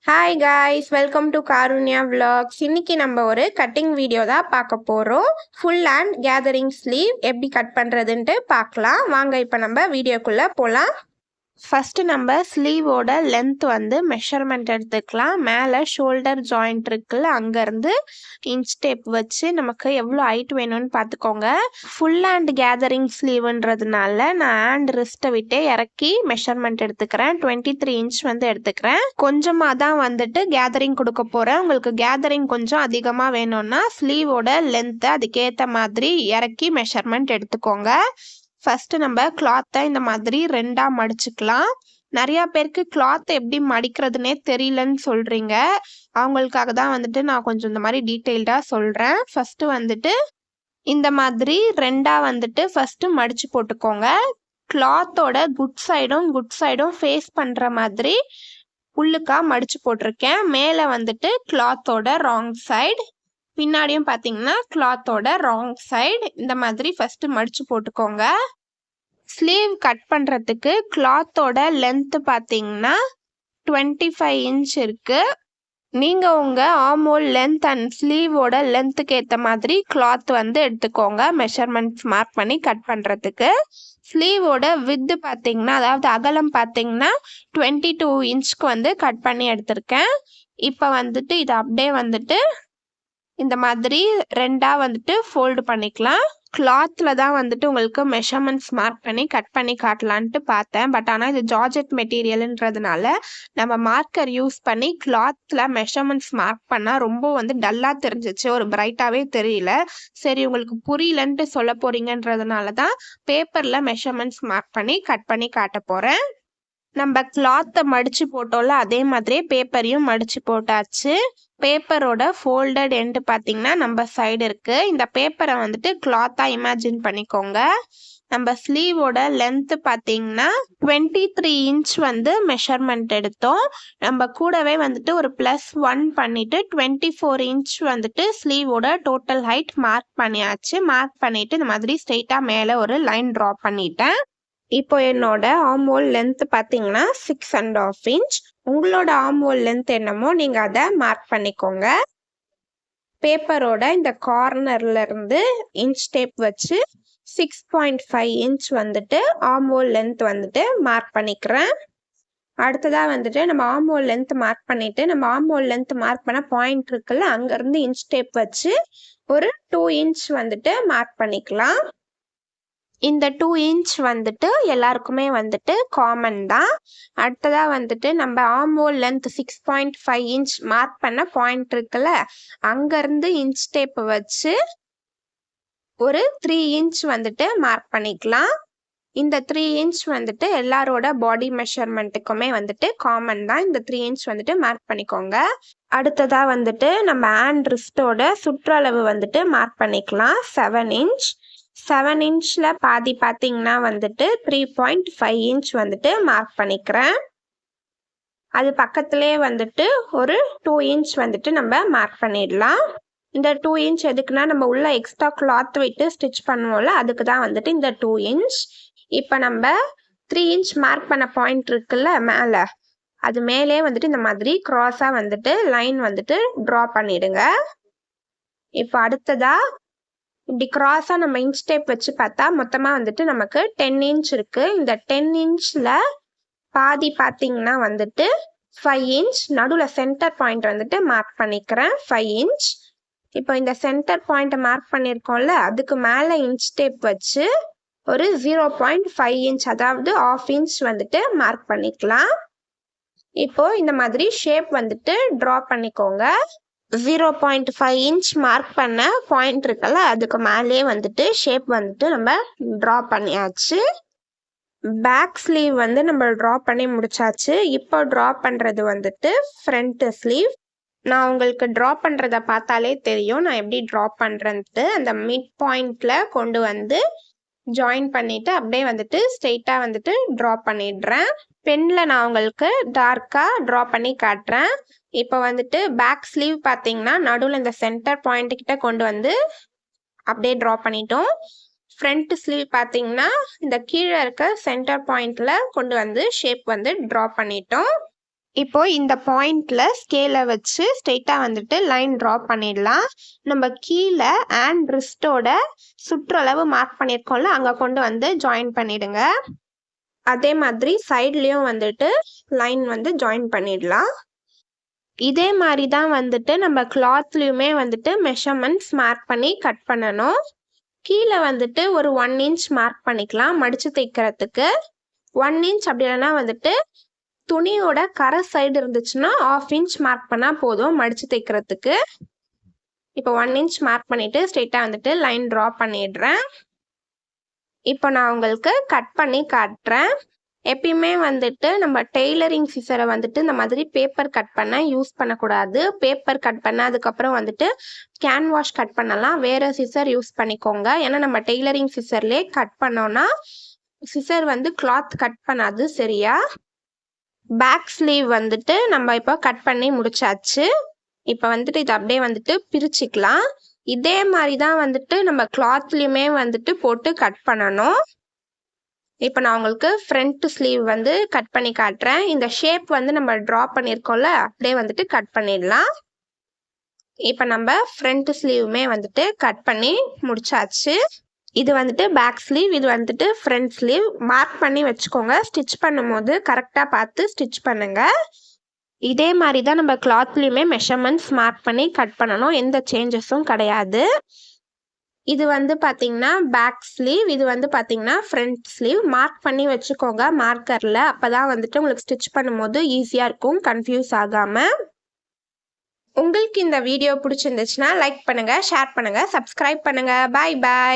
Hi guys, welcome to Karunya vlogs. இன்னைக்கு நம்ம ஒரு கட்டிங் வீடியோ தான் பார்க்க போகிறோம். ஃபுல் அண்ட் கேதரிங் ஸ்லீவ் எப்படி கட் பண்ணுறதுன்ட்டு பார்க்கலாம். வாங்க இப்போ நம்ம வீடியோக்குள்ளே போகலாம். ஃபஸ்ட்டு நம்ம ஸ்லீவோட லென்த் வந்து மெஷர்மெண்ட் எடுத்துக்கலாம். மேலே ஷோல்டர் ஜாயிண்ட் இருக்குல்ல, அங்கேருந்து இன்ச் டேப் வச்சு நமக்கு எவ்வளோ ஹைட் வேணும்னு பார்த்துக்கோங்க. ஃபுல் அண்ட் கேதரிங் ஸ்லீவுன்றதுனால நான் ஹேண்ட் ரிஸ்ட்டை விட்டு இறக்கி மெஷர்மெண்ட் எடுத்துக்கிறேன். 23 இன்ச் வந்து எடுத்துக்கிறேன். கொஞ்சமாக தான் வந்துட்டு கேதரிங் கொடுக்க போகிறேன். உங்களுக்கு கேதரிங் கொஞ்சம் அதிகமாக வேணும்னா ஸ்லீவோட லென்த்தை அதுக்கேற்ற மாதிரி இறக்கி மெஷர்மெண்ட் எடுத்துக்கோங்க. ஃபஸ்ட்டு நம்ம கிளாத்தை இந்த மாதிரி ரெண்டாக மடிச்சுக்கலாம். நிறையா பேருக்கு கிளாத் எப்படி மடிக்கிறதுனே தெரியலன்னு சொல்கிறீங்க. அவங்களுக்காக தான் வந்துட்டு நான் கொஞ்சம் இந்த மாதிரி டீட்டெயில்டாக சொல்கிறேன். ஃபஸ்ட்டு வந்துட்டு இந்த மாதிரி ரெண்டாக வந்துட்டு ஃபஸ்ட்டு மடித்து போட்டுக்கோங்க. கிளாத்தோட குட் சைடும் ஃபேஸ் பண்ணுற மாதிரி உள்ளுக்கா மடித்து போட்டிருக்கேன். மேலே வந்துட்டு கிளாத்தோட ராங் சைடு, பின்னாடியும் பார்த்தீங்கன்னா கிளாத்தோட ராங் சைடு இந்த மாதிரி ஃபஸ்ட்டு மடித்து போட்டுக்கோங்க. ஸ்லீவ் கட் பண்ணுறதுக்கு கிளாத்தோட லென்த்து பார்த்தீங்கன்னா 25 இன்ச் இருக்குது. நீங்கள் உங்கள் ஆர்ம்ஹோல் லென்த் அண்ட் ஸ்லீவோட லென்த்துக்கு ஏற்ற மாதிரி கிளாத் வந்து எடுத்துக்கோங்க மெஷர்மெண்ட்ஸ் மார்க் பண்ணி கட் பண்ணுறதுக்கு. ஸ்லீவோட வித்து பார்த்தீங்கன்னா, அதாவது அகலம் பார்த்தீங்கன்னா 22 இன்ச்சுக்கு வந்து கட் பண்ணி எடுத்திருக்கேன். இப்போ வந்துட்டு இதை அப்படியே வந்துட்டு இந்த மாதிரி ரெண்டாக வந்துட்டு ஃபோல்டு பண்ணிக்கலாம். கிளாத்தில் தான் வந்துட்டு உங்களுக்கு மெஷர்மெண்ட்ஸ் மார்க் பண்ணி கட் பண்ணி காட்டலான்ட்டு பார்த்தேன். பட் ஆனால் இது ஜார்ஜெட் மெட்டீரியல்ன்றதுனால நம்ம மார்க்கர் யூஸ் பண்ணி கிளாத்தில் மெஷர்மெண்ட்ஸ் மார்க் பண்ணால் ரொம்ப வந்து டல்லாக தெரிஞ்சிச்சு, ஒரு பிரைட்டாகவே தெரியல. சரி, உங்களுக்கு புரியலன்ட்டு சொல்ல போகிறீங்கன்றதுனால தான் பேப்பரில் மெஷர்மெண்ட்ஸ் மார்க் பண்ணி கட் பண்ணி காட்ட போகிறேன். நம்ம கிளாத்தை மடித்து போட்டோம்ல, அதே மாதிரியே பேப்பரையும் மடித்து போட்டாச்சு. பேப்பரோட ஃபோல்டட் எண்டு பார்த்தீங்கன்னா நம்ம சைடு இருக்குது. இந்த பேப்பரை வந்துட்டு கிளாத்தாக இமேஜின் பண்ணிக்கோங்க. நம்ம ஸ்லீவோட லென்த்து பார்த்தீங்கன்னா 23 இன்ச் வந்து மெஷர்மெண்ட் எடுத்தோம். நம்ம கூடவே வந்துட்டு ஒரு +1 பண்ணிவிட்டு 24 இன்ச் வந்துட்டு ஸ்லீவோட டோட்டல் ஹைட் மார்க் பண்ணியாச்சு. மார்க் பண்ணிவிட்டு இந்த மாதிரி ஸ்ட்ரெயிட்டாக மேலே ஒரு லைன் ட்ரா பண்ணிட்டேன். இப்போ என்னோட ஆர்ம்ஹோல் லென்த் பார்த்தீங்கன்னா 6.5 இன்ச். உங்களோட ஆர்ம்ஹோல் லென்த் என்னமோ நீங்கள் அதை மார்க் பண்ணிக்கோங்க. பேப்பரோட இந்த கார்னர்ல இருந்து இன்ச் டேப் வச்சு 6.5 இன்ச் வந்துட்டு ஆர்ம்ஹோல் லென்த் வந்துட்டு மார்க் பண்ணிக்கிறேன். அடுத்ததாக வந்துட்டு நம்ம ஆர்ம்ஹோல் லென்த் மார்க் பண்ணிட்டு நம்ம ஆர்ம்ஹோல் லென்த் மார்க் பண்ண பாயிண்ட் இருக்குல்ல, அங்கேருந்து இன்ச் டேப் வச்சு ஒரு 2 இன்ச் வந்துட்டு மார்க் பண்ணிக்கலாம். இந்த 2 இன்ச் வந்துட்டு எல்லாருக்குமே வந்துட்டு காமன் தான். அடுத்ததாக வந்துட்டு நம்ம ஆர்ம்ஹோல் லென்த் 6.5 இன்ச் மார்க் பண்ண பாயிண்ட் இருக்குல்ல, அங்கேருந்து இன்ச் டேப் வச்சு ஒரு 3 இன்ச் வந்துட்டு மார்க் பண்ணிக்கலாம். இந்த 3 இன்ச் வந்துட்டு எல்லாரோட பாடி மெஷர்மெண்ட்டுக்குமே வந்துட்டு காமன் தான். இந்த 3 இன்ச் வந்துட்டு மார்க் பண்ணிக்கோங்க. அடுத்ததாக வந்துட்டு நம்ம ஹேண்ட் ரிஸ்டோட சுற்றளவு வந்துட்டு மார்க் பண்ணிக்கலாம். 7 இன்ச். 7 இன்ச்சில் பாதி பார்த்தீங்கன்னா வந்துட்டு 3.5 இன்ச் வந்துட்டு மார்க் பண்ணிக்கிறேன். அது பக்கத்துலேயே வந்துட்டு ஒரு 2 இன்ச் வந்துட்டு நம்ம மார்க் பண்ணிடலாம். இந்த 2 இன்ச் எதுக்குன்னா, நம்ம உள்ள எக்ஸ்ட்ரா கிளாத் விட்டு ஸ்டிச் பண்ணுவோம்ல, அதுக்கு தான் வந்துட்டு இந்த 2 இன்ச். இப்போ நம்ம 3 இன்ச் மார்க் பண்ண பாயிண்ட் இருக்குல்ல மேலே, அது மேலே வந்துட்டு இந்த மாதிரி க்ராஸாக வந்துட்டு லைன் வந்துட்டு ட்ரா பண்ணிடுங்க. இப்போ அடுத்ததாக இப்படி க்ராஸாக நம்ம இன்ச் டேப் வச்சு பார்த்தா மொத்தமாக வந்துட்டு நமக்கு 10 இன்ச் இருக்குது. இந்த 10 இன்ச்சில் பாதி பார்த்தீங்கன்னா வந்துட்டு 5 இன்ச். நடுவில் சென்டர் பாயிண்ட் வந்துட்டு மார்க் பண்ணிக்கிறேன் 5 இன்ச். இப்போ இந்த சென்டர் பாயிண்ட்டை மார்க் பண்ணியிருக்கோம்ல, அதுக்கு மேலே இன்ச் டேப் வச்சு ஒரு 0.5 இன்ச், அதாவது 1/2 இன்ச் வந்துட்டு மார்க் பண்ணிக்கலாம். இப்போ இந்த மாதிரி ஷேப் வந்துட்டு ட்ரா பண்ணிக்கோங்க. 0.5 இன்ச் மார்க் பண்ண பாயிண்ட் இருக்குல்ல, அதுக்கு மேலே வந்துட்டு ஷேப் வந்துட்டு நம்ம ட்ரா பண்ணியாச்சு. பேக் ஸ்லீவ் வந்து நம்ம ட்ரா பண்ணி முடிச்சாச்சு. இப்போ ட்ரா பண்ணுறது வந்துட்டு ஃப்ரண்ட் ஸ்லீவ். நான் உங்களுக்கு ட்ரா பண்ணுறத பார்த்தாலே தெரியும் நான் எப்படி ட்ரா பண்ணுறேன்ட்டு. அந்த மிட் பாயிண்டில் கொண்டு வந்து ஜாயின் பண்ணிவிட்டு அப்படியே வந்துட்டு ஸ்ட்ரெயிட்டாக வந்துட்டு ட்ரா பண்ணிடுறேன். பெனில் நான் உங்களுக்கு டார்க்காக ட்ரா பண்ணி காட்டுறேன். இப்போ வந்துட்டு பேக் ஸ்லீவ் பார்த்தீங்கன்னா நடுவில் இந்த சென்டர் பாயிண்ட்டுக்கிட்ட கொண்டு வந்து அப்படியே ட்ரா பண்ணிட்டோம். ஃப்ரண்ட் ஸ்லீவ் பார்த்தீங்கன்னா இந்த கீழே இருக்க சென்டர் பாயிண்டில் கொண்டு வந்து ஷேப் வந்து ட்ரா பண்ணிட்டோம். இப்போ இந்த பாயிண்ட்ல ஸ்கேலை வச்சு ஸ்ட்ரெயிட்டாக வந்துட்டு லைன் ட்ரா பண்ணிடலாம். நம்ம கீழே அண்ட் ரிஸ்டோட சுற்றளவு மார்க் பண்ணியிருக்கோம்ல, அங்கே கொண்டு வந்து ஜாயின் பண்ணிடுங்க. அதே மாதிரி சைட்லேயும் வந்துட்டு லைன் வந்து ஜாயின் பண்ணிடலாம். இதே மாதிரி தான் வந்துட்டு நம்ம கிளாத்லேயுமே வந்துட்டு மெஷர்மெண்ட்ஸ் மார்க் பண்ணி கட் பண்ணணும். கீழே வந்துட்டு ஒரு 1 இன்ச் மார்க் பண்ணிக்கலாம் மடித்து தைக்கிறதுக்கு. 1 இன்ச் அப்படி இல்லைன்னா வந்துட்டு துணியோட கரை சைடு இருந்துச்சுன்னா 1/2 இன்ச் மார்க் பண்ணால் போதும் மடித்து தைக்கிறதுக்கு. இப்போ 1 இன்ச் மார்க் பண்ணிவிட்டு ஸ்ட்ரெயிட்டாக வந்துட்டு லைன் ட்ரா பண்ணிடுறேன். இப்போ நான் உங்களுக்கு கட் பண்ணி காட்டுறேன். எப்பயுமே வந்துட்டு நம்ம டெய்லரிங் சிசரை வந்துட்டு இந்த மாதிரி பேப்பர் கட் பண்ண யூஸ் பண்ணக்கூடாது. பேப்பர் கட் பண்ண அதுக்கப்புறம் வந்துட்டு கேன்வாஷ் கட் பண்ணலாம், வேறு சிசர் யூஸ் பண்ணிக்கோங்க. ஏன்னா நம்ம டெய்லரிங் சிசர்லேயே கட் பண்ணோன்னா சிசர் வந்து கிளாத் கட் பண்ணாது சரியா. பேக் ஸ்லீவ் வந்துட்டு நம்ம இப்போ கட் பண்ணி முடிச்சாச்சு. இப்போ வந்துட்டு இதை அப்படியே வந்துட்டு பிரிச்சுக்கலாம். இதே மாதிரி தான் வந்துட்டு நம்ம கிளாத்லேயுமே வந்துட்டு போட்டு கட் பண்ணணும். இப்போ நான் உங்களுக்கு ஃப்ரண்ட் ஸ்லீவ் வந்து கட் பண்ணி காட்டுறேன். இந்த ஷேப் வந்து நம்ம ட்ரா பண்ணியிருக்கோம்ல, அப்படியே வந்துட்டு கட் பண்ணிடலாம். இப்போ நம்ம ஃப்ரண்ட் ஸ்லீவுமே வந்துட்டு கட் பண்ணி முடிச்சாச்சு. இது வந்துட்டு பேக் ஸ்லீவ், இது வந்துட்டு ஃப்ரண்ட் ஸ்லீவ். மார்க் பண்ணி வச்சுக்கோங்க. ஸ்டிச் பண்ணும்போது கரெக்டாக பார்த்து ஸ்டிச் பண்ணுங்க. இதே மாதிரி தான் நம்ம கிளாத்லேயுமே மெஷர்மெண்ட்ஸ் மார்க் பண்ணி கட் பண்ணணும், எந்த சேஞ்சஸும் கிடையாது. இது வந்து பார்த்தீங்கன்னா பேக் ஸ்லீவ், இது வந்து பார்த்தீங்கன்னா ஃப்ரண்ட் ஸ்லீவ். மார்க் பண்ணி வச்சுக்கோங்க மார்க்கரில், அப்போ தான் வந்துட்டு உங்களுக்கு ஸ்டிச் பண்ணும்போது ஈஸியாக இருக்கும், கன்ஃபியூஸ் ஆகாமல். உங்களுக்கு இந்த வீடியோ பிடிச்சிருந்துச்சுன்னா லைக் பண்ணுங்கள், ஷேர் பண்ணுங்கள், சப்ஸ்கிரைப் பண்ணுங்கள். பாய் பாய்.